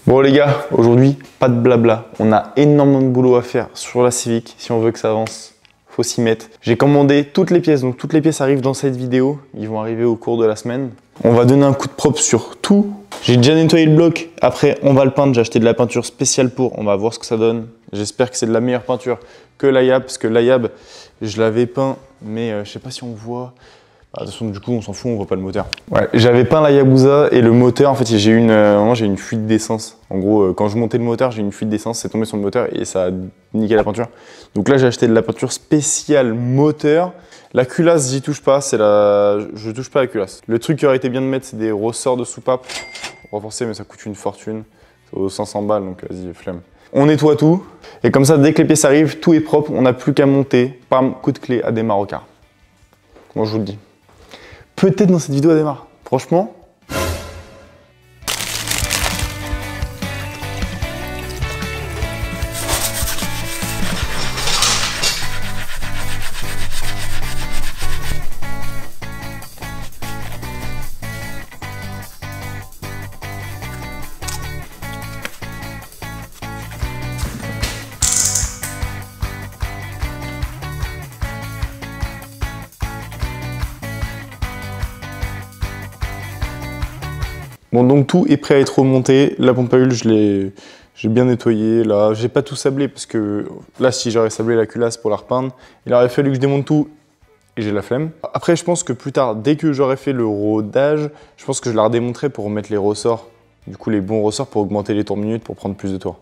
Bon les gars, aujourd'hui, pas de blabla. On a énormément de boulot à faire sur la Civic. Si on veut que ça avance, faut s'y mettre. J'ai commandé toutes les pièces, donc toutes les pièces arrivent dans cette vidéo. Ils vont arriver au cours de la semaine. On va donner un coup de propre sur tout. J'ai déjà nettoyé le bloc. Après, on va le peindre. J'ai acheté de la peinture spéciale pour. On va voir ce que ça donne. J'espère que c'est de la meilleure peinture que l'Ayab, parce que l'Ayab, je l'avais peint, mais je sais pas si on voit. De toute façon, du coup, on s'en fout, on voit pas le moteur. Ouais, j'avais peint la Hayabusa et le moteur, en fait, j'ai eu une fuite d'essence. En gros, quand je montais le moteur, j'ai eu une fuite d'essence, c'est tombé sur le moteur et ça a niqué la peinture. Donc là, j'ai acheté de la peinture spéciale moteur. La culasse, j'y touche pas, je touche pas à la culasse. Le truc qui aurait été bien de mettre, c'est des ressorts de soupape renforcés, mais ça coûte une fortune. Ça vaut 500 balles, donc vas-y, flemme. On nettoie tout et comme ça, dès que les pièces arrivent, tout est propre, on n'a plus qu'à monter. Pam, coup de clé à démarre au quart. Moi, je vous le dis. Peut-être dans cette vidéo elle démarre. Franchement. Bon, donc tout est prêt à être remonté. La pompe à huile, j'ai bien nettoyé. Là, j'ai pas tout sablé parce que là, si j'aurais sablé la culasse pour la repeindre, il aurait fallu que je démonte tout et j'ai la flemme. Après, je pense que plus tard, dès que j'aurai fait le rodage, je pense que je la redémonterai pour remettre les ressorts. Du coup, les bons ressorts pour augmenter les tours minutes pour prendre plus de tours.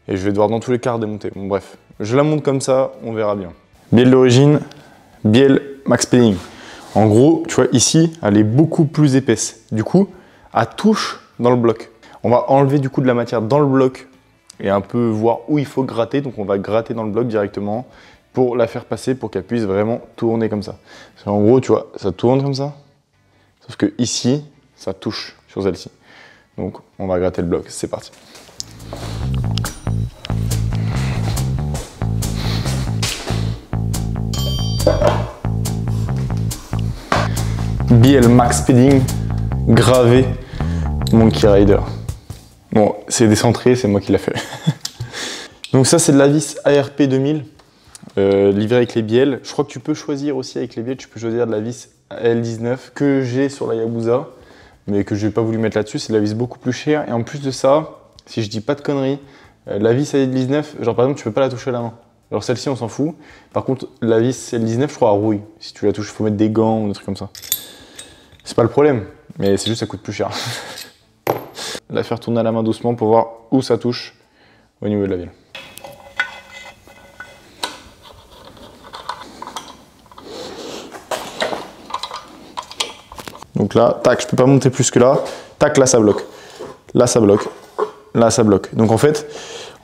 Et je vais devoir dans tous les cas redémonter. Bon, bref, je la monte comme ça, on verra bien. Bielle d'origine, bielle Max Padding. En gros, tu vois, ici, elle est beaucoup plus épaisse. Du coup, à touche dans le bloc. On va enlever du coup de la matière dans le bloc et un peu voir où il faut gratter. Donc on va gratter dans le bloc directement pour la faire passer pour qu'elle puisse vraiment tourner comme ça. Parce qu'en gros, tu vois, ça tourne comme ça. Sauf que ici, ça touche sur celle-ci. Donc on va gratter le bloc. C'est parti. BL Max Padding gravé Monkey Rider. Bon, c'est décentré, c'est moi qui l'a fait. Donc ça, c'est de la vis ARP 2000, livrée avec les bielles. Je crois que tu peux choisir aussi avec les bielles, tu peux choisir de la vis L19 que j'ai sur la Hayabusa, mais que je n'ai pas voulu mettre là-dessus. C'est de la vis beaucoup plus chère. Et en plus de ça, si je dis pas de conneries, la vis L19, genre par exemple, tu peux pas la toucher à la main. Alors celle-ci, on s'en fout. Par contre, la vis L19, je crois, elle rouille. Si tu la touches, il faut mettre des gants ou des trucs comme ça. C'est pas le problème, mais c'est juste que ça coûte plus cher. La faire tourner à la main doucement pour voir où ça touche au niveau de la vielle. Donc là, tac, je peux pas monter plus que là. Tac, là ça bloque. Là ça bloque. Là ça bloque. Donc en fait,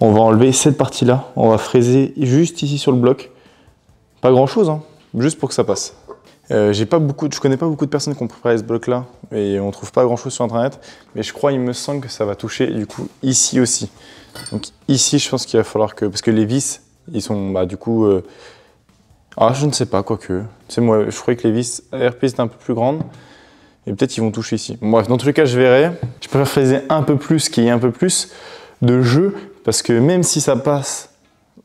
on va enlever cette partie-là. On va fraiser juste ici sur le bloc. Pas grand-chose, hein, juste pour que ça passe. Je connais pas beaucoup de personnes qui ont préparé ce bloc là et on trouve pas grand chose sur internet, mais je crois, il me semble que ça va toucher du coup ici aussi. Donc ici, je pense qu'il va falloir que, parce que les vis, ils sont du coup, je ne sais pas, quoique. Tu sais, moi, je croyais que les vis ARP étaient un peu plus grandes et peut-être ils vont toucher ici. Bon, bref, dans tous les cas, je verrai. Je préfère fraiser un peu plus, qu'il y ait un peu plus de jeu, parce que même si ça passe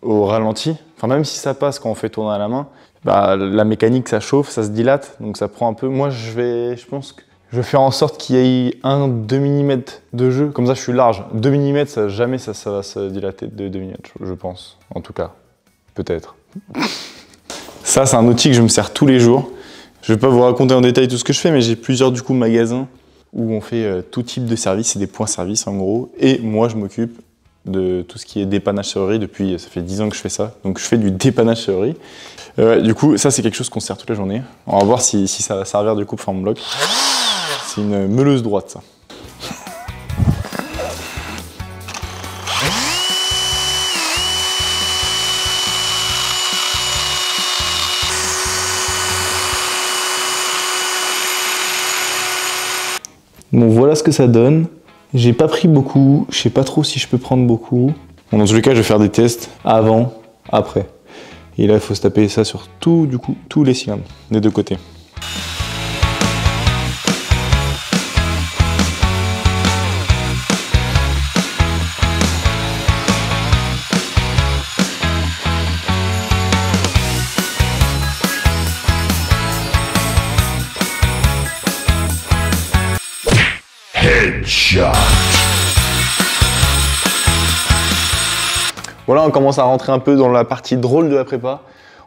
au ralenti, enfin même si ça passe quand on fait tourner à la main, la mécanique, ça chauffe, ça se dilate, donc ça prend un peu. Moi, je pense que je vais faire en sorte qu'il y ait 1-2 mm de jeu. Comme ça, je suis large. 2 mm, jamais ça va se dilater de 2 mm, je pense. En tout cas, peut-être. Ça, c'est un outil que je me sers tous les jours. Je ne vais pas vous raconter en détail tout ce que je fais, mais j'ai plusieurs du coup magasins où on fait tout type de service. C'est des points service en gros. Et moi, je m'occupe de tout ce qui est dépannage serrurerie. Depuis, ça fait 10 ans que je fais ça. Donc, je fais du dépannage serrurerie. Du coup, ça, c'est quelque chose qu'on sert toute la journée. On va voir si ça va servir du coup pour faire mon bloc. C'est une meuleuse droite, ça. Bon, voilà ce que ça donne. J'ai pas pris beaucoup. Je sais pas trop si je peux prendre beaucoup. Bon, dans tous les cas, je vais faire des tests avant, après. Et là, il faut se taper ça sur tout, du coup, tous les cylindres, des deux côtés. Headshot. Voilà, on commence à rentrer un peu dans la partie drôle de la prépa.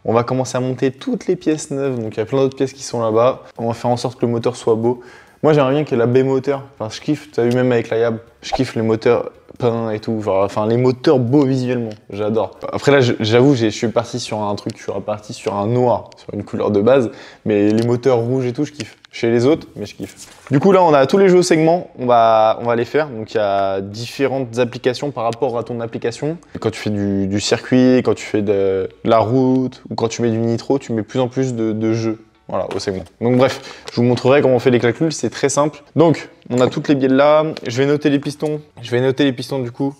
On va commencer à monter toutes les pièces neuves, donc il y a plein d'autres pièces qui sont là-bas. On va faire en sorte que le moteur soit beau. Moi j'aimerais bien qu'il y ait la baie moteur, enfin je kiffe, tu as vu même avec la Yab, je kiffe les moteurs peints et tout, genre, enfin les moteurs beaux visuellement, j'adore. Après là j'avoue, je suis parti sur un truc, je suis reparti sur un noir, sur une couleur de base, mais les moteurs rouges et tout je kiffe. Chez les autres, mais je kiffe. Du coup là on a tous les jeux au segment, on va les faire. Donc il y a différentes applications par rapport à ton application. Quand tu fais du circuit, quand tu fais de la route, ou quand tu mets du nitro, tu mets de plus en plus de jeux. Voilà, au segment. Donc bref, je vous montrerai comment on fait les calculs, c'est très simple. Donc, on a toutes les bielles là, je vais noter les pistons. Du coup.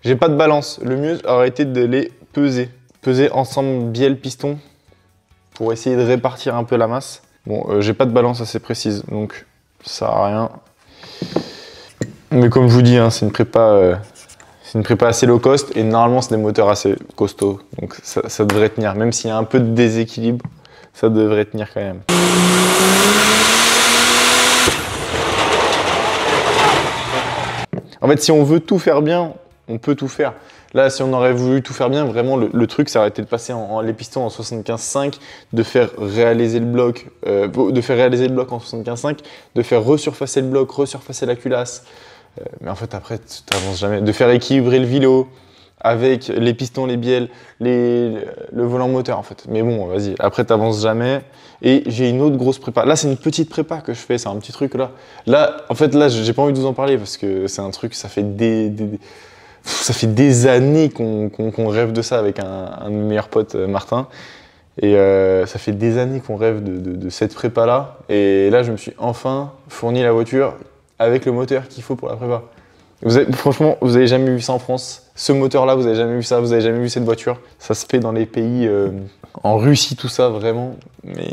J'ai pas de balance, le mieux aurait été de les peser. Peser ensemble bielle piston pour essayer de répartir un peu la masse. Bon, j'ai pas de balance assez précise, donc ça sert à rien. Mais comme je vous dis, hein, c'est une prépa assez low cost et normalement c'est des moteurs assez costauds. Donc ça devrait tenir, même s'il y a un peu de déséquilibre. Ça devrait tenir quand même. En fait, si on veut tout faire bien, on peut tout faire. Là, si on aurait voulu tout faire bien, vraiment, le truc, ça aurait été de passer les pistons en 75.5, de faire réaliser le bloc, en 75.5, de faire resurfacer le bloc, resurfacer la culasse. Mais en fait, après, tu n'avances jamais. De faire équilibrer le vilo avec les pistons, les bielles, le volant moteur en fait. Mais bon, vas-y, après t'avances jamais. Et j'ai une autre grosse prépa. Là, c'est une petite prépa que je fais, c'est un petit truc là. Là, en fait, là, j'ai pas envie de vous en parler parce que c'est un truc, ça fait des années qu'on rêve de ça avec un de mes meilleurs potes, Martin. Et ça fait des années qu'on rêve de cette prépa là. Et là, je me suis enfin fourni la voiture avec le moteur qu'il faut pour la prépa. Franchement, vous n'avez jamais vu ça en France. Ce moteur-là, vous n'avez jamais vu ça, vous n'avez jamais vu cette voiture. Ça se fait dans les pays, en Russie, tout ça, vraiment. Mais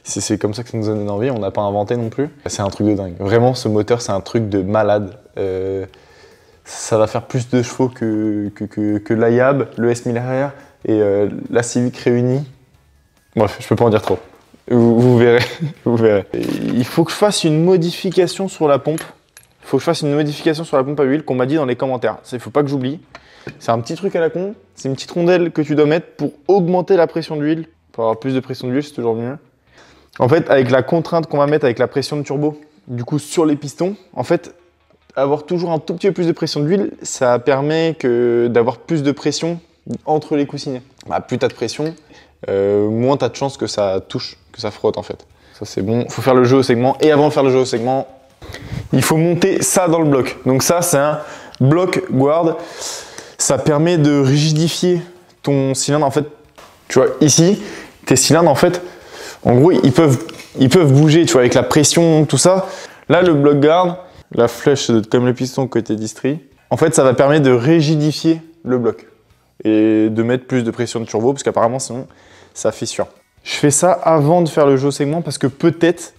c'est comme ça que ça nous donne envie, on n'a pas inventé non plus. C'est un truc de dingue. Vraiment, ce moteur, c'est un truc de malade. Ça va faire plus de chevaux que la Yab, le S1000 RR et la Civic réunie. Bref, je peux pas en dire trop. Vous verrez, vous verrez. Il faut que je fasse une modification sur la pompe. Il faut que je fasse une modification sur la pompe à huile qu'on m'a dit dans les commentaires. Il ne faut pas que j'oublie. C'est un petit truc à la con. C'est une petite rondelle que tu dois mettre pour augmenter la pression d'huile. Pour avoir plus de pression d'huile, c'est toujours mieux. En fait, avec la contrainte qu'on va mettre avec la pression de turbo, du coup sur les pistons, en fait, avoir toujours un tout petit peu plus de pression d'huile, ça permet d'avoir plus de pression entre les coussinets. Bah, plus tu as de pression, moins tu as de chances que ça touche, que ça frotte en fait. Ça c'est bon. Il faut faire le jeu au segment. Et avant de faire le jeu au segment, il faut monter ça dans le bloc. Donc ça, c'est un bloc guard. Ça permet de rigidifier ton cylindre. En fait, tu vois, ici, tes cylindres, en fait, en gros, ils peuvent bouger, tu vois, avec la pression, tout ça. Là, le bloc guard, la flèche, comme le piston côté distri, en fait, ça va permettre de rigidifier le bloc et de mettre plus de pression de turbo, parce qu'apparemment, sinon, ça fissure. Je fais ça avant de faire le jeu au segment, parce que peut-être,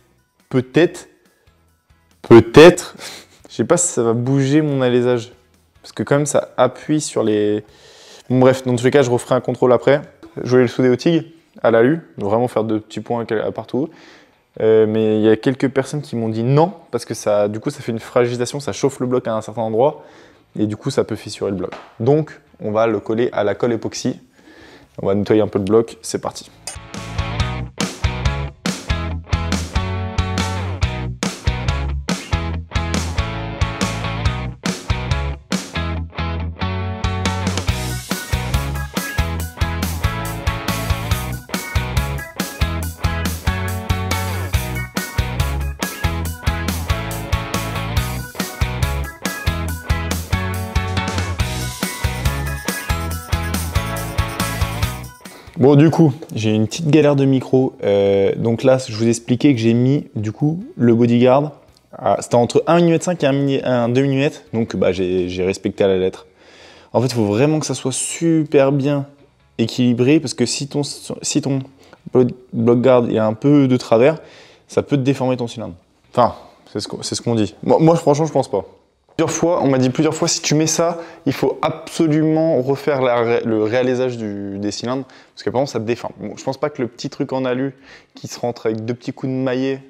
je sais pas si ça va bouger mon alésage. Parce que quand même, ça appuie sur les... Bon, bref, dans tous les cas, je referai un contrôle après. Je voulais le souder au TIG, à l'alu, vraiment faire de petits points partout. Mais il y a quelques personnes qui m'ont dit non, parce que ça, du coup, ça fait une fragilisation, ça chauffe le bloc à un certain endroit, et du coup, ça peut fissurer le bloc. Donc, on va le coller à la colle époxy. On va nettoyer un peu le bloc, c'est parti. Bon, du coup, j'ai une petite galère de micro. Donc là, je vous expliquais que j'ai mis, du coup, le bodyguard. C'était entre 1,5 mm et un 2 mm. Donc, bah, j'ai respecté à la lettre. En fait, il faut vraiment que ça soit super bien équilibré. Parce que si ton block guard est un peu de travers, ça peut te déformer ton cylindre. Enfin, c'est ce qu'on dit. Moi, franchement, je pense pas. On m'a dit plusieurs fois, si tu mets ça, il faut absolument refaire le réalisage des cylindres, parce qu'apparemment ça te déforme. Bon, je pense pas que le petit truc en alu qui se rentre avec 2 petits coups de maillet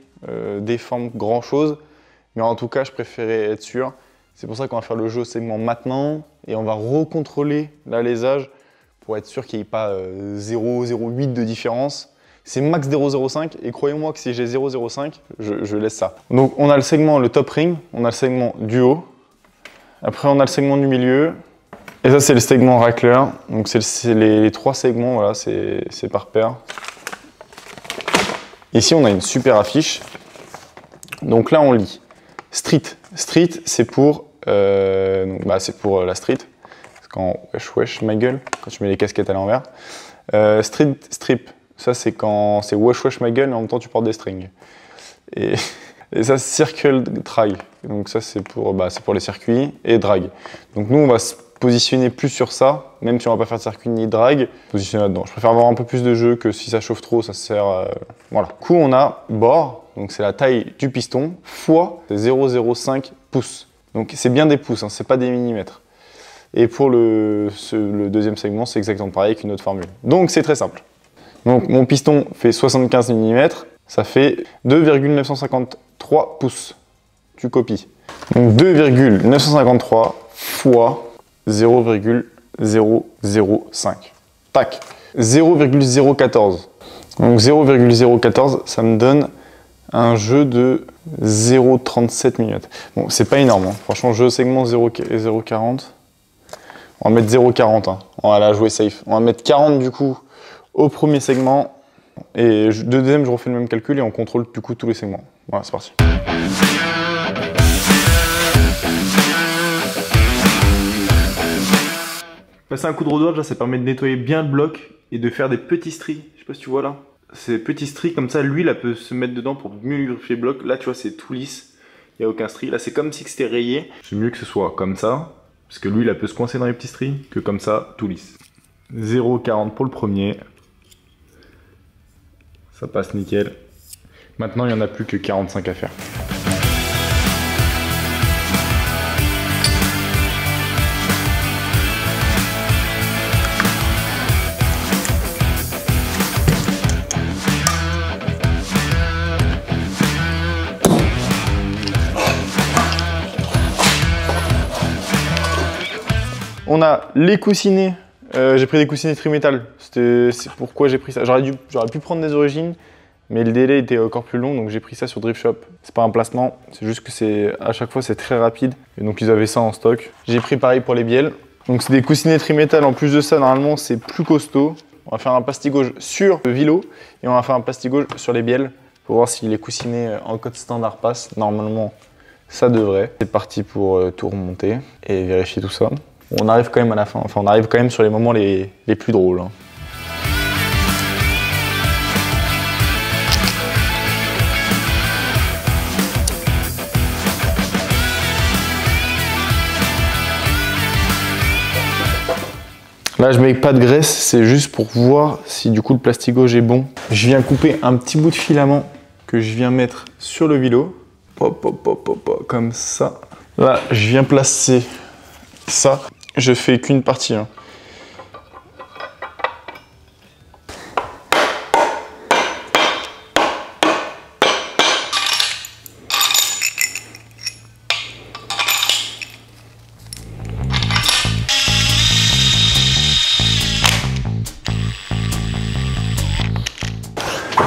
déforme grand chose, Mais en tout cas, je préférais être sûr. C'est pour ça qu'on va faire le jeu au segment maintenant et on va recontrôler l'alésage pour être sûr qu'il n'y ait pas 0,08 de différence. C'est max 0,05 et croyez-moi que si j'ai 0,05, je laisse ça. Donc on a le segment, le top ring, on a le segment du haut. Après on a le segment du milieu. Et ça c'est le segment racleur. Donc c'est les 3 segments, voilà, c'est par paire. Ici on a une super affiche. Donc là on lit street. Street c'est pour, la street. Quand wesh ma gueule, quand tu mets les casquettes à l'envers. Street strip. Ça, c'est quand c'est wesh ma gueule, mais en même temps, tu portes des strings. Et ça, circle drag. Donc ça, c'est pour les circuits et drag. Donc nous, on va se positionner plus sur ça, même si on va pas faire de circuit ni de drag, positionner là-dedans. Je préfère avoir un peu plus de jeu que si ça chauffe trop, ça sert... Voilà. Du coup, on a bord, donc c'est la taille du piston, fois 0,05 pouces. Donc c'est bien des pouces, hein, c'est pas des millimètres. Et pour le deuxième segment, c'est exactement pareil qu'une autre formule. Donc c'est très simple. Donc mon piston fait 75 mm, ça fait 2,953 pouces. Tu copies. Donc 2,953 fois 0,005. Tac. 0,014. Donc 0,014, ça me donne un jeu de 0,37 mm. Bon, c'est pas énorme. Hein. Franchement, jeu segment 0,40. On va mettre 0,40. Hein. On va la jouer safe. On va mettre 40 du coup au premier segment. Et de deuxième, je refais le même calcul et on contrôle du coup tous les segments. Voilà, c'est parti. Passer un coup de rodoir, là, ça permet de nettoyer bien le bloc et de faire des petits stries. Je sais pas si tu vois là. Ces petits stries, comme ça, l'huile, elle peut se mettre dedans pour mieux lubrifier le bloc. Là, tu vois, c'est tout lisse. Il n'y a aucun strie. Là, c'est comme si c'était rayé. C'est mieux que ce soit comme ça. Parce que l'huile, elle peut se coincer dans les petits stries que comme ça, tout lisse. 0,40 pour le premier. Ça passe nickel. Maintenant, il n'y en a plus que 45 à faire. On a les coussinets. J'ai pris des coussinets Trimétal. C'est pourquoi j'ai pris ça. J'aurais pu prendre des origines, mais le délai était encore plus long, donc j'ai pris ça sur Drift Shop. C'est pas un placement, c'est juste que à chaque fois c'est très rapide. Et donc ils avaient ça en stock. J'ai pris pareil pour les bielles. Donc c'est des coussinets Trimétal. En plus de ça, normalement c'est plus costaud. On va faire un plastigauge sur le vilo et on va faire un plastigauge sur les bielles pour voir si les coussinets en code standard passent. Normalement, ça devrait. C'est parti pour tout remonter et vérifier tout ça. On arrive quand même à la fin, enfin on arrive quand même sur les moments les plus drôles. Hein. Là je mets pas de graisse, c'est juste pour voir si du coup le plastigauge est bon. Je viens couper un petit bout de filament que je viens mettre sur le vilo. Hop, hop, hop, hop, hop, comme ça. Là je viens placer ça. Je fais qu'une partie. Hein.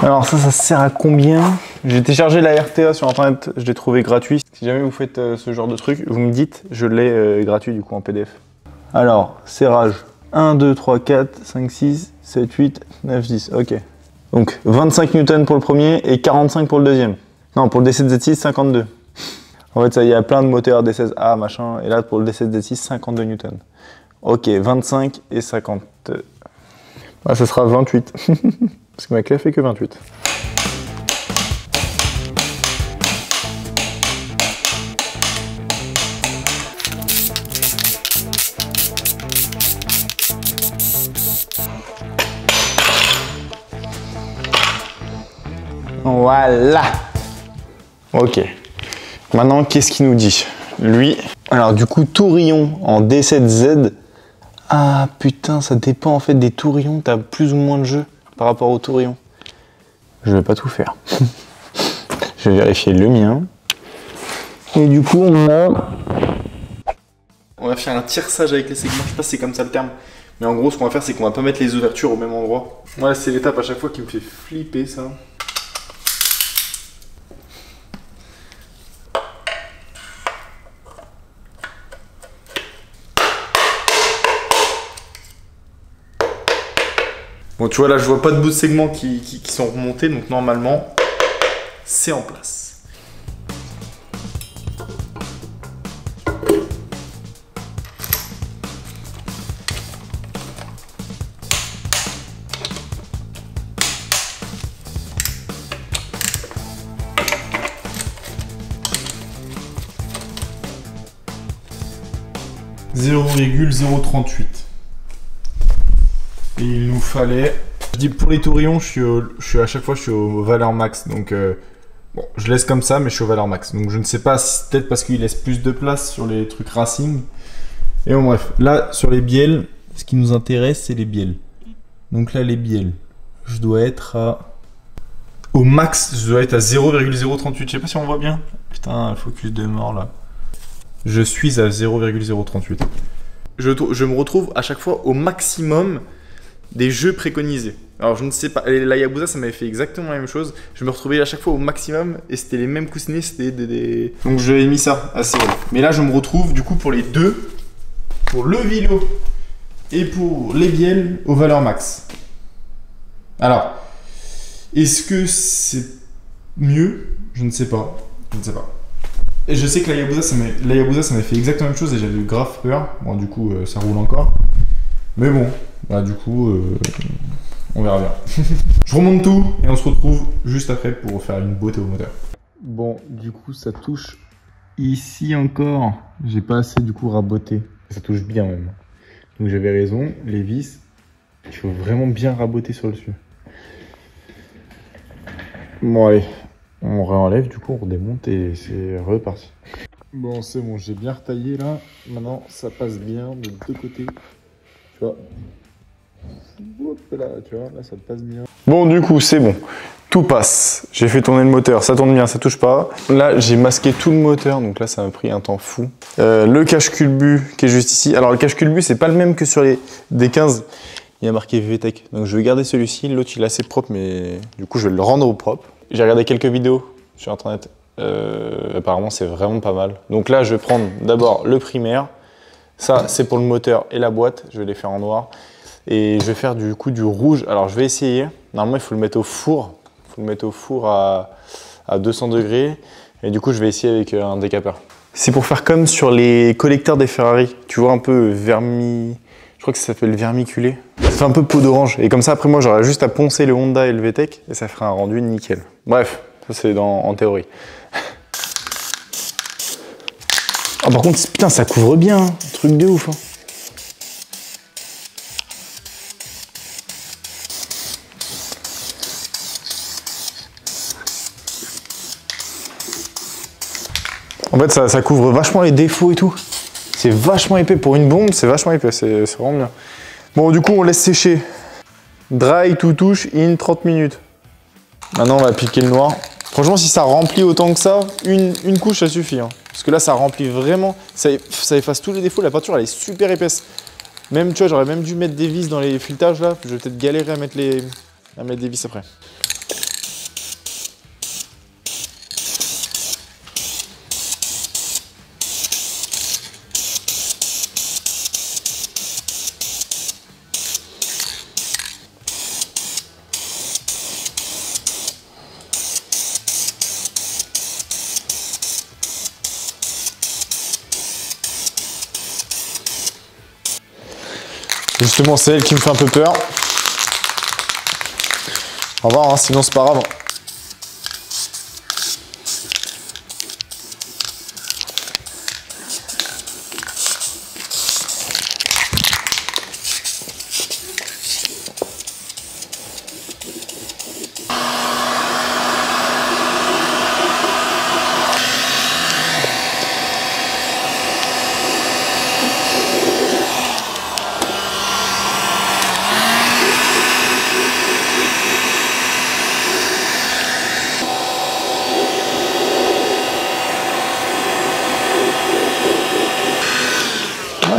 Alors ça sert à combien? J'ai téléchargé la RTA sur internet, je l'ai trouvé gratuit. Si jamais vous faites ce genre de truc, vous me dites, je l'ai gratuit du coup en PDF. Alors, serrage, 1, 2, 3, 4, 5, 6, 7, 8, 9, 10, ok. Donc 25 Newton pour le premier et 45 pour le deuxième. Non, pour le D7Z6, 52. En fait, ça, il y a plein de moteurs D16A, machin, et là pour le D7Z6, 52 Newton. Ok, 25 et 50. Ah, ça sera 28. Parce que ma clé fait que 28. Voilà. Ok. Maintenant, qu'est-ce qu'il nous dit? Lui, alors du coup, Tourillon en D7Z. Ah putain, ça dépend en fait des Tourillons. T'as plus ou moins de jeu par rapport aux Tourillons. Je vais pas tout faire. Je vais vérifier le mien. Et du coup, on va faire un tierçage avec les segments. Je sais pas si c'est comme ça le terme. Mais en gros, ce qu'on va faire, c'est qu'on va pas mettre les ouvertures au même endroit. Ouais, c'est l'étape à chaque fois qui me fait flipper, ça. Bon, tu vois, là, je vois pas de bout de segments qui sont remontés, donc normalement, c'est en place. « 0,038 ». Et il nous fallait... Je dis pour les tourillons, je suis à chaque fois je suis aux valeurs max. Donc bon, je laisse comme ça, mais je suis aux valeurs max. Donc je ne sais pas, si peut-être parce qu'il laisse plus de place sur les trucs racing. Et bon bref, là sur les bielles, ce qui nous intéresse c'est les bielles. Donc là les bielles, je dois être à... Au max, je dois être à 0,038. Je sais pas si on voit bien. Putain, focus de mort là. Je suis à 0,038. Je me retrouve à chaque fois au maximum des jeux préconisés. Alors je ne sais pas, la Hayabusa ça m'avait fait exactement la même chose. Je me retrouvais à chaque fois au maximum et c'était les mêmes coussinets, c'était des... Donc j'avais mis ça assez haut. Mais là je me retrouve du coup pour les deux, pour le vilo et pour les bielles aux valeurs max. Alors, est-ce que c'est mieux? Je ne sais pas. Je ne sais pas. Et je sais que la Hayabusa ça m'a fait exactement la même chose et j'avais grave peur. Bon du coup ça roule encore. Mais bon, bah du coup on verra bien. Je remonte tout et on se retrouve juste après pour faire une beauté au moteur. Bon du coup ça touche ici encore. J'ai pas assez du coup raboté. Ça touche bien même. Donc j'avais raison, les vis, il faut vraiment bien raboter sur le dessus. Bon allez. On réenlève, du coup on redémonte et c'est reparti. Bon c'est bon, j'ai bien retaillé là. Maintenant ça passe bien de deux côtés. Tu vois. Hop là, tu vois, là ça passe bien. Bon du coup c'est bon. Tout passe. J'ai fait tourner le moteur, ça tourne bien, ça touche pas. Là j'ai masqué tout le moteur, donc là ça m'a pris un temps fou. Le cache-culbut qui est juste ici. Alors le cache-culbut c'est pas le même que sur les D15. Il y a marqué VTech. Donc je vais garder celui-ci. L'autre il est assez propre, mais du coup je vais le rendre au propre. J'ai regardé quelques vidéos sur internet, apparemment c'est vraiment pas mal. Donc là je vais prendre d'abord le primaire, ça c'est pour le moteur et la boîte, je vais les faire en noir. Et je vais faire du coup du rouge, alors je vais essayer, normalement il faut le mettre au four, à 200 degrés. Et du coup je vais essayer avec un décapeur. C'est pour faire comme sur les collecteurs des Ferrari, tu vois un peu je crois que ça s'appelle vermiculé. Ça fait un peu peau d'orange. Et comme ça, après moi, j'aurais juste à poncer le Honda et le VTEC et ça ferait un rendu nickel. Bref, ça c'est en théorie. Oh, par contre, putain, ça couvre bien. Hein. Truc de ouf. Hein. En fait, ça couvre vachement les défauts et tout. C'est vachement épais. Pour une bombe, c'est vachement épais. C'est vraiment bien. Bon, du coup, on laisse sécher. Dry to touche in 30 minutes. Maintenant, on va appliquer le noir. Franchement, si ça remplit autant que ça, une couche, ça suffit. Hein. Parce que là, ça remplit vraiment. Ça efface tous les défauts. La peinture, elle est super épaisse. Même, tu vois, j'aurais même dû mettre des vis dans les filettages là. Je vais peut-être galérer à mettre des vis après. Justement, c'est elle qui me fait un peu peur. On va voir, hein, sinon c'est pas grave.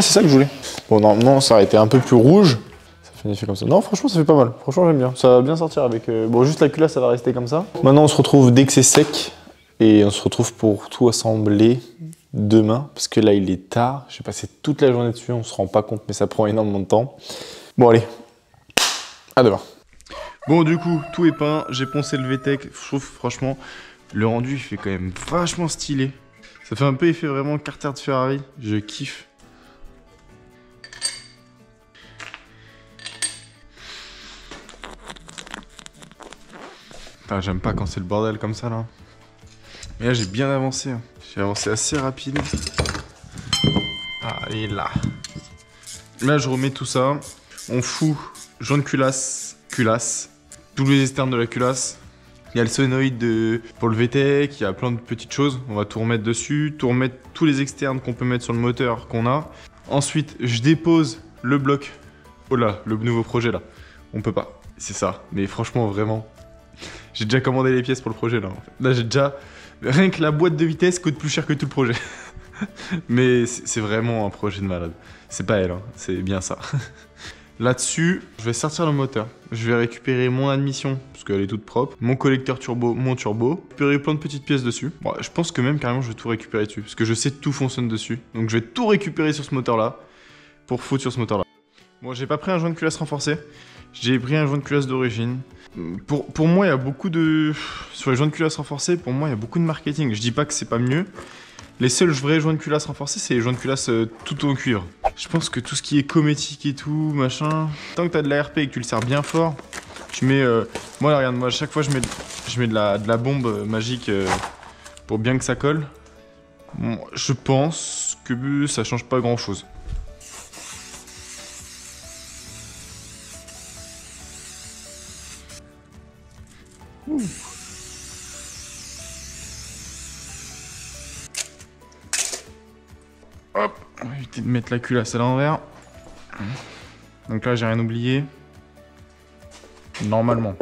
Ah, c'est ça que je voulais. Bon, normalement, ça aurait été un peu plus rouge. Ça fait un effet comme ça. Non, franchement, ça fait pas mal. Franchement, j'aime bien. Ça va bien sortir avec... Bon, juste la culasse, ça va rester comme ça. Maintenant, on se retrouve dès que c'est sec. Et on se retrouve pour tout assembler demain. Parce que là, il est tard. J'ai passé toute la journée dessus. On se rend pas compte, mais ça prend énormément de temps. Bon, allez. À demain. Bon, du coup, tout est peint. J'ai poncé le VTEC. Je trouve, franchement, le rendu, il fait quand même vachement stylé. Ça fait un peu effet vraiment Carter de Ferrari. Je kiffe. J'aime pas quand c'est le bordel comme ça, là. Mais là, j'ai bien avancé. Hein. J'ai avancé assez rapide. Ah, et là. Là, je remets tout ça. On fout jaune culasse, tous les externes de la culasse. Il y a le solénoïde pour le VTEC, il y a plein de petites choses. On va tout remettre dessus, tout remettre tous les externes qu'on peut mettre sur le moteur qu'on a. Ensuite, je dépose le bloc. Oh là, le nouveau projet là. On peut pas. C'est ça. Mais franchement, vraiment. J'ai déjà commandé les pièces pour le projet là. En fait. Là, j'ai déjà... Rien que la boîte de vitesse coûte plus cher que tout le projet. Mais c'est vraiment un projet de malade. C'est pas elle, hein. C'est bien ça. Là-dessus, je vais sortir le moteur. Je vais récupérer mon admission, parce qu'elle est toute propre. Mon collecteur turbo, mon turbo. Récupérer plein de petites pièces dessus. Bon, je pense que même carrément je vais tout récupérer dessus. Parce que je sais que tout fonctionne dessus. Donc je vais tout récupérer sur ce moteur-là. Pour foutre sur ce moteur-là. Bon, j'ai pas pris un joint de culasse renforcé. J'ai pris un joint de culasse d'origine. Pour moi, il y a beaucoup de... Sur les joints de culasse renforcés, pour moi, il y a beaucoup de marketing. Je dis pas que c'est pas mieux. Les seuls vrais joints de culasse renforcés, c'est les joints de culasse tout en cuivre. Je pense que tout ce qui est cométique et tout, machin... Tant que t'as de l'ARP et que tu le serres bien fort, tu mets... Moi, là, regarde, moi, à chaque fois, je mets de la bombe magique pour bien que ça colle. Bon, je pense que ça change pas grand-chose. Hop, on va éviter de mettre la culasse à l'envers. Donc là, j'ai rien oublié. Normalement.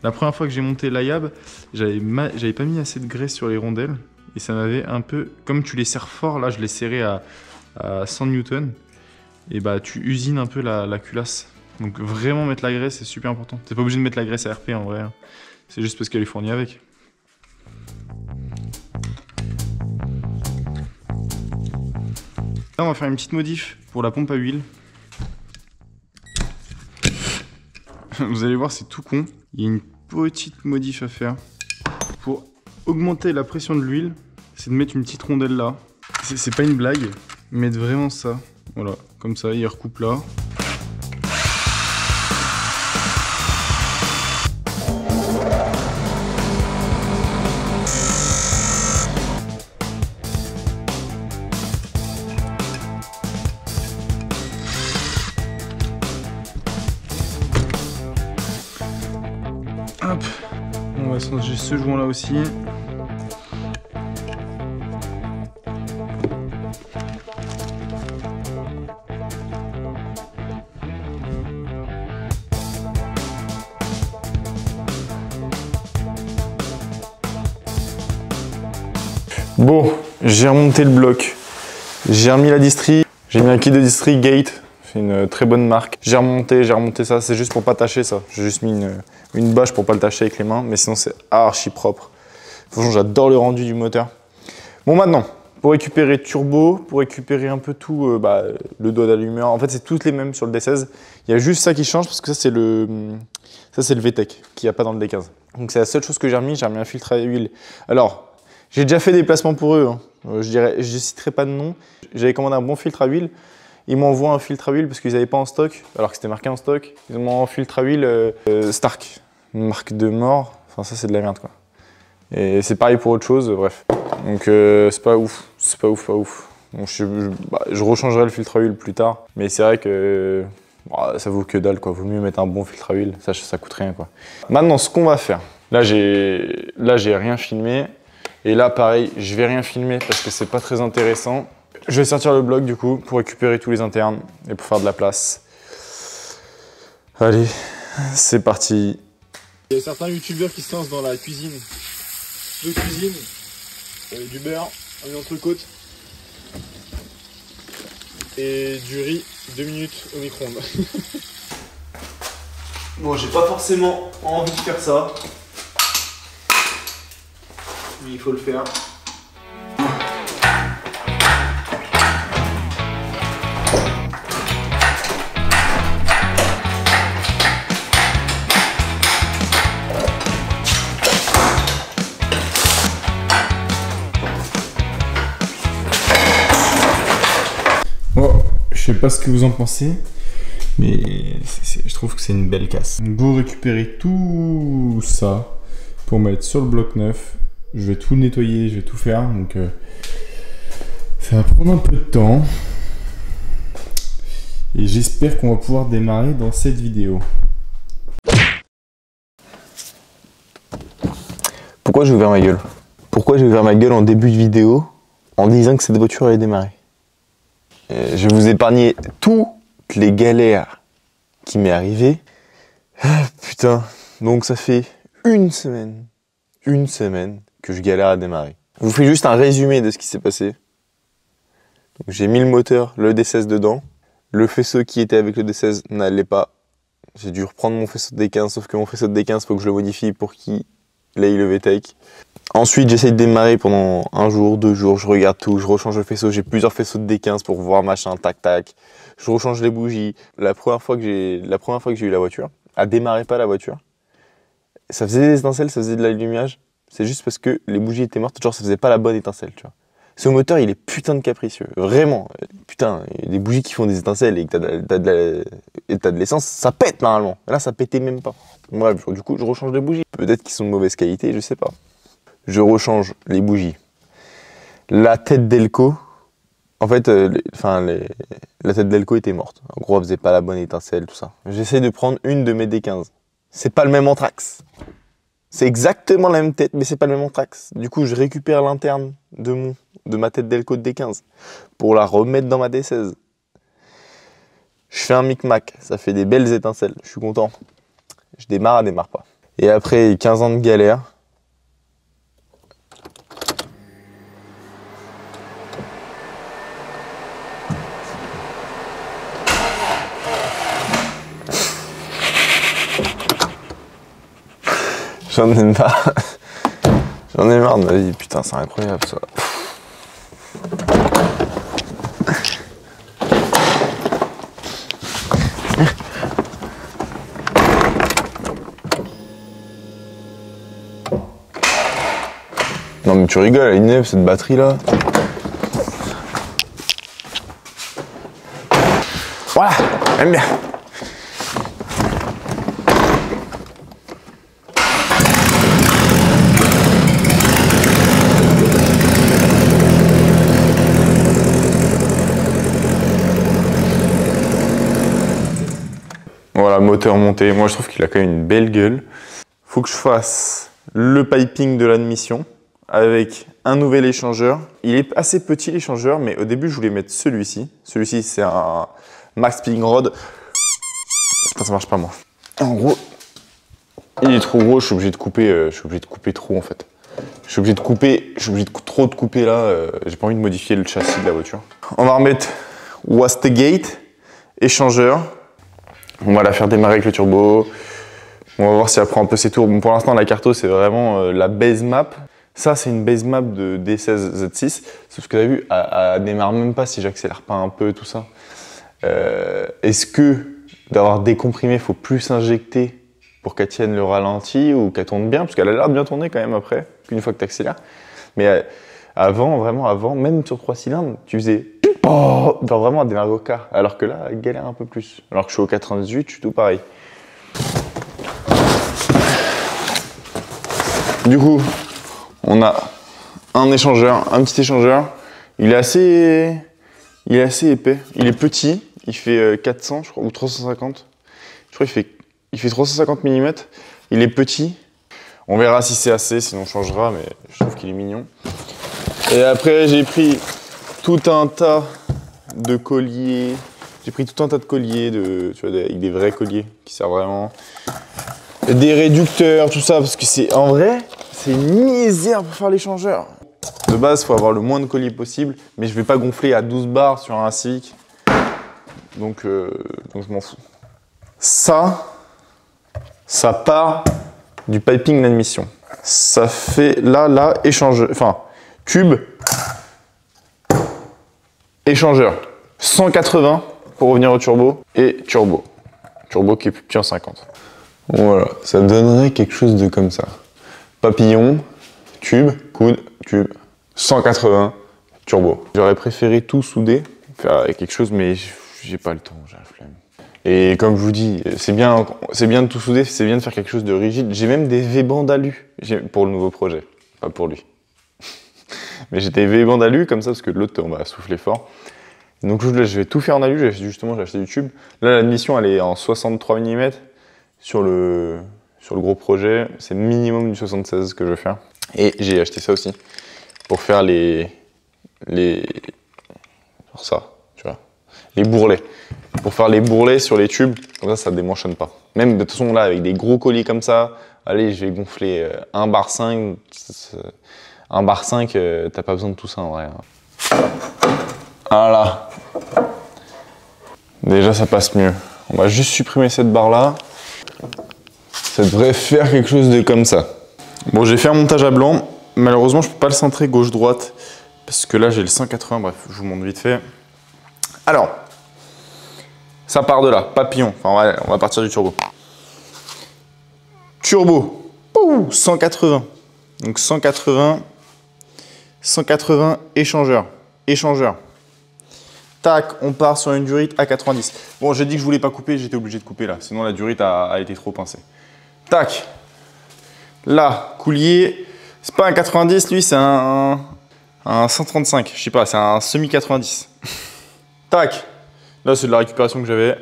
La première fois que j'ai monté l'AYAB, j'avais pas mis assez de graisse sur les rondelles. Et ça m'avait un peu... Comme tu les serres fort, là, je les serrais à 100 Newton. Et bah, tu usines un peu la culasse. Donc vraiment mettre la graisse, c'est super important. T'es pas obligé de mettre la graisse ARP en vrai. Hein. C'est juste parce qu'elle est fournie avec. Là, on va faire une petite modif pour la pompe à huile. Vous allez voir, c'est tout con. Il y a une petite modif à faire. Pour augmenter la pression de l'huile, c'est de mettre une petite rondelle là. C'est pas une blague. Mettre vraiment ça. Voilà, comme ça, il recoupe là. Hop, on va changer ce joint là aussi. Bon, j'ai remonté le bloc, j'ai remis la distri, j'ai mis un kit de distri Gate, c'est une très bonne marque. J'ai remonté ça, c'est juste pour pas tâcher ça. J'ai juste mis une bâche pour pas le tâcher avec les mains, mais sinon c'est archi propre. Franchement, j'adore le rendu du moteur. Bon, maintenant, pour récupérer turbo, pour récupérer un peu tout, le doigt d'allumeur, en fait c'est toutes les mêmes sur le D16. Il y a juste ça qui change parce que ça c'est le VTEC qu'il n'y a pas dans le D15. Donc c'est la seule chose que j'ai remis un filtre à huile. Alors, j'ai déjà fait des placements pour eux, hein. Je citerai pas de nom. J'avais commandé un bon filtre à huile. Ils m'envoient un filtre à huile parce qu'ils n'avaient pas en stock, alors que c'était marqué en stock. Ils m'ont un filtre à huile Stark, une marque de mort. Enfin, ça, c'est de la merde, quoi. Et c'est pareil pour autre chose, bref. Donc, c'est pas ouf. C'est pas ouf. Donc, je rechangerai le filtre à huile plus tard. Mais c'est vrai que ça vaut que dalle, quoi. Vaut mieux mettre un bon filtre à huile. Ça coûte rien, quoi. Maintenant, ce qu'on va faire. Là, j'ai rien filmé. Et là, pareil, je vais rien filmer parce que c'est pas très intéressant. Je vais sortir le bloc du coup pour récupérer tous les internes et pour faire de la place. Allez, c'est parti. Il y a certains youtubeurs qui se lancent dans la cuisine. De cuisine. du beurre, une entrecôte et du riz 2 minutes au micro-ondes. Bon, j'ai pas forcément envie de faire ça, mais il faut le faire. Bon, je sais pas ce que vous en pensez, mais je trouve que c'est une belle casse. Vous récupérez tout ça pour mettre sur le bloc neuf. Je vais tout nettoyer, je vais tout faire, donc ça va prendre un peu de temps. Et j'espère qu'on va pouvoir démarrer dans cette vidéo. Pourquoi j'ai ouvert ma gueule? Pourquoi j'ai ouvert ma gueule en début de vidéo en disant que cette voiture allait démarrer? Je vais vous épargner toutes les galères qui m'est arrivée. Ah, putain, donc ça fait une semaine que je galère à démarrer. Je vous fais juste un résumé de ce qui s'est passé. J'ai mis le moteur, le D16 dedans. Le faisceau qui était avec le D16 n'allait pas. J'ai dû reprendre mon faisceau de D15, sauf que mon faisceau de D15, il faut que je le modifie pour qu'il aille le VTEC. Ensuite, j'essaye de démarrer pendant 1 jour, 2 jours, je regarde tout, je rechange le faisceau, j'ai plusieurs faisceaux de D15 pour voir machin, tac tac. Je rechange les bougies. La première fois que j'ai eu la voiture, elle démarrait pas la voiture. Ça faisait des étincelles, ça faisait de l'allumage. C'est juste parce que les bougies étaient mortes, genre ça faisait pas la bonne étincelle, tu vois. Ce moteur, il est putain de capricieux, vraiment. Putain, des bougies qui font des étincelles et que t'as de l'essence, ça pète normalement. Là, ça pétait même pas. Bref, du coup, je rechange les bougies. Peut-être qu'ils sont de mauvaise qualité, je sais pas. Je rechange les bougies. La tête d'Elco, en fait, la tête d'Elco était morte. En gros, elle faisait pas la bonne étincelle, tout ça. J'essaie de prendre une de mes D15. C'est pas le même anthrax. C'est exactement la même tête, mais c'est pas le même anthrax. Du coup, je récupère l'interne de ma tête d'Elco de D15 pour la remettre dans ma D16. Je fais un micmac, ça fait des belles étincelles, je suis content. Je démarre, elle démarre pas. Et après 15 ans de galère, j'en ai marre. J'en ai marre de ma vie, putain, c'est incroyable ça. Non mais tu rigoles, elle est neuve cette batterie là. Voilà, j'aime bien. Voilà, moteur monté. Moi, je trouve qu'il a quand même une belle gueule. Faut que je fasse le piping de l'admission avec un nouvel échangeur. Il est assez petit l'échangeur, mais au début, je voulais mettre celui-ci. Celui-ci, c'est un Max Ping Rod. Putain, ça marche pas, moi. En gros, il est trop gros. Je suis obligé de couper trop, en fait. Je suis obligé de trop de couper là. J'ai pas envie de modifier le châssis de la voiture. On va remettre Wastegate, échangeur. On va la faire démarrer avec le turbo. On va voir si elle prend un peu ses tours. Bon, pour l'instant, la carto, c'est vraiment la base map. Ça, c'est une base map de D16 Z6. Sauf que tu as vu, elle démarre même pas si j'accélère pas un peu, tout ça. Est-ce que d'avoir décomprimé, il faut plus injecter pour qu'elle tienne le ralenti ou qu'elle tourne bien? Parce qu'elle a l'air de bien tourner quand même après, qu'une fois que tu accélères. Mais vraiment avant, même sur 3 cylindres, tu faisais... Oh, genre vraiment à démarrer au quart, alors que là, elle galère un peu plus. Alors que je suis au 98, je suis tout pareil. Du coup, on a un échangeur, un petit échangeur. Il est assez épais. Il est petit, il fait 400, je crois, ou 350. Je crois qu'il fait 350 mm. Il est petit. On verra si c'est assez, sinon on changera, mais je trouve qu'il est mignon. Et après, j'ai pris tout un tas de colliers. J'ai pris tout un tas de colliers, tu vois, avec des vrais colliers qui servent vraiment. Des réducteurs, tout ça, parce que c'est en vrai, c'est une misère pour faire l'échangeur. De base, il faut avoir le moins de collier possible, mais je vais pas gonfler à 12 bars sur un Civic. Donc je m'en fous. Ça part du piping d'admission. Ça fait là, échangeur, enfin, tube, échangeur. 180 pour revenir au turbo et turbo. Turbo qui est plus petit en 50. Voilà, ça donnerait quelque chose de comme ça. Papillon, tube, coude, tube, 180, turbo. J'aurais préféré tout souder, faire quelque chose, mais j'ai pas le temps, j'ai la flemme. Et comme je vous dis, c'est bien de tout souder, c'est bien de faire quelque chose de rigide. J'ai même des V-bandes alu pour le nouveau projet, pas pour lui. Mais j'ai des V-bandes alu comme ça, parce que l'autre, on va souffler fort. Donc là, je vais tout faire en alu, justement j'ai acheté du tube. Là, l'admission, elle est en 63 mm sur le gros projet. C'est le minimum du 76 que je vais faire. Et j'ai acheté ça aussi, pour faire les bourrelets. Pour faire les bourrelets sur les tubes, comme ça démanchonne pas. Même de toute façon là, avec des gros colliers comme ça, allez, je vais gonfler 1 bar 5. 1 bar 5, t'as pas besoin de tout ça en vrai. Voilà. Déjà ça passe mieux. On va juste supprimer cette barre là. Ça devrait faire quelque chose de comme ça. Bon, j'ai fait un montage à blanc. Malheureusement, je peux pas le centrer gauche-droite. Parce que là, j'ai le 180. Bref, je vous montre vite fait. Alors, ça part de là. Papillon. Enfin, on va partir du turbo. Turbo. Pouh, 180. Donc 180. 180, échangeur. Échangeur. Tac, on part sur une durite à 90. Bon, j'ai dit que je voulais pas couper, j'étais obligé de couper là. Sinon, la durite a été trop pincée. Tac. Là, coulier, c'est pas un 90, lui, c'est un 135. Je sais pas, c'est un semi-90. Tac. Là, c'est de la récupération que j'avais.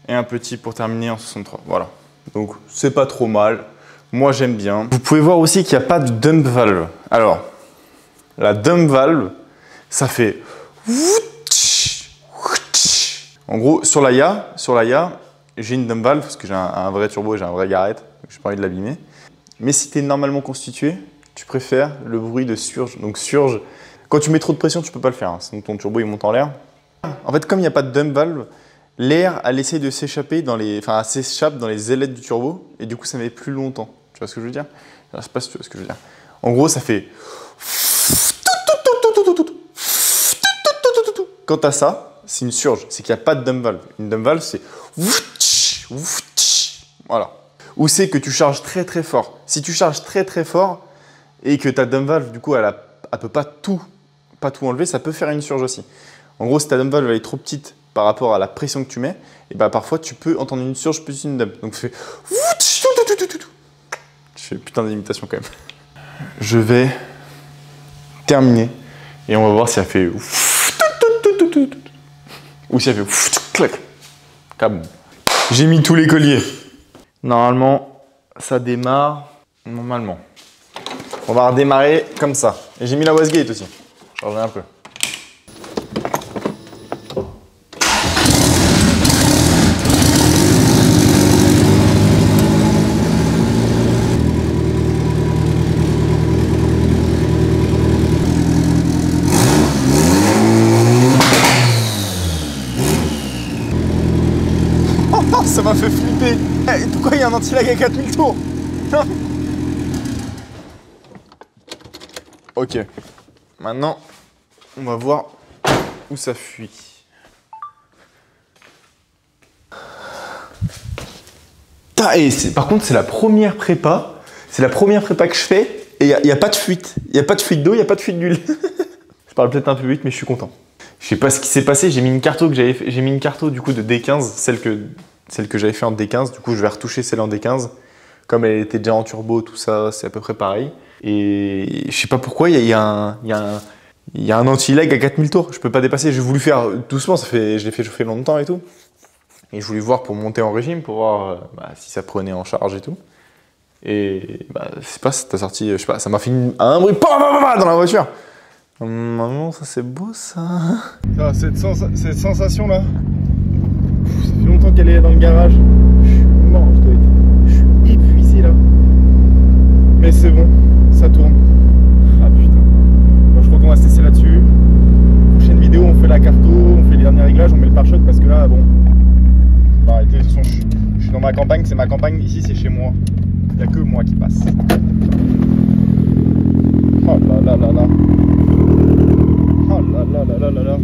Et un petit pour terminer en 63. Voilà. Donc, c'est pas trop mal. Moi, j'aime bien. Vous pouvez voir aussi qu'il n'y a pas de dump valve. Alors, la dump valve, ça fait... En gros, sur la Ya, j'ai une dump valve parce que j'ai un vrai turbo et j'ai un vrai garrette. Donc, j'ai pas envie de l'abîmer. Mais si tu es normalement constitué, tu préfères le bruit de surge. Donc surge, quand tu mets trop de pression, tu peux pas le faire. Hein, sinon ton turbo il monte en l'air. En fait, comme il n'y a pas de dump valve, l'air elle essaie de s'échapper s'échappe dans les ailettes du turbo et du coup ça met plus longtemps. Tu vois ce que je veux dire? Je sais pas si tu vois ce que je veux dire. En gros, ça fait. Quand tu as ça, c'est une surge, c'est qu'il n'y a pas de dump valve. Une dump valve, c'est. Voilà. Ou c'est que tu charges très très fort. Si tu charges très très fort et que ta dump valve, du coup, elle peut pas tout enlever, ça peut faire une surge aussi. En gros, si ta dump valve elle est trop petite par rapport à la pression que tu mets, et bah parfois tu peux entendre une surge plus une dump. Donc tu fais. Je fais putain d'imitation quand même. Je vais terminer et on va voir si elle fait. Ou si elle fait. Clac. Kaboum. J'ai mis tous les colliers. Normalement, ça démarre normalement. On va redémarrer comme ça. Et j'ai mis la wastegate aussi. Changer un peu. Ça m'a fait flipper. Hey, pourquoi il y a un anti-lag à 4000 tours? Ok. Maintenant, on va voir où ça fuit. Et par contre, c'est la première prépa. C'est la première prépa que je fais. Et il n'y a pas de fuite. Il n'y a pas de fuite d'eau, il n'y a pas de fuite d'huile. Je parle peut-être un peu vite, mais je suis content. Je sais pas ce qui s'est passé. J'ai mis une carto du coup de D15, celle que j'avais fait en D15. Du coup, je vais retoucher celle en D15. Comme elle était déjà en turbo, tout ça, c'est à peu près pareil. Et je sais pas pourquoi, il y a un anti-lag à 4000 tours. Je peux pas dépasser. J'ai voulu faire doucement, je l'ai fait chauffer longtemps et tout. Et je voulais voir pour monter en régime, pour voir si ça prenait en charge et tout. Et c'est pas, t'as sorti, je sais pas, ça m'a fait un bruit dans la voiture. Maman, ça c'est beau ça. Cette sensation là, ça fait longtemps qu'elle est dans le garage. Je suis mort, je suis épuisé là. Mais c'est bon, ça tourne. Ah putain. la carto, on fait les derniers réglages, on met le pare-choc parce que là, bon, on va arrêter. De toute façon, je suis dans ma campagne, c'est ma campagne, ici c'est chez moi. Il n'y a que moi qui passe. Oh là là là là. Oh là là là là là là.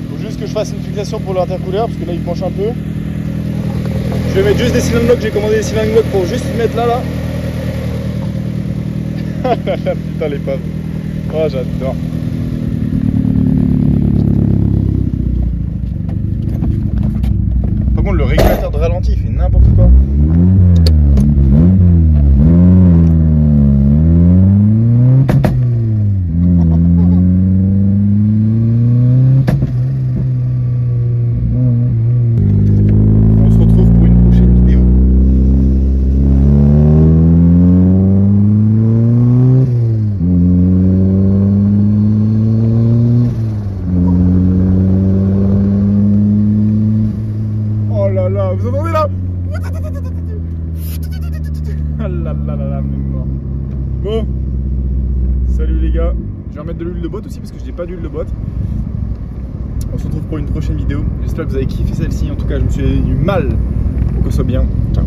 Faut juste que je fasse une fixation pour l'intercouleur parce que là il penche un peu. Je vais mettre juste des cylindres blocs, j'ai commandé des cylindres blocs pour juste mettre là. Putain les pauvres. Oh j'adore. Par contre le régulateur de ralenti il fait n'importe quoi. Vous entendez là? Ah là là là là, mort. Bon, salut les gars. Je vais remettre de l'huile de botte aussi parce que je n'ai pas d'huile de botte. On se retrouve pour une prochaine vidéo. J'espère que vous avez kiffé celle-ci. En tout cas, je me suis du mal pour que ce soit bien. Ciao.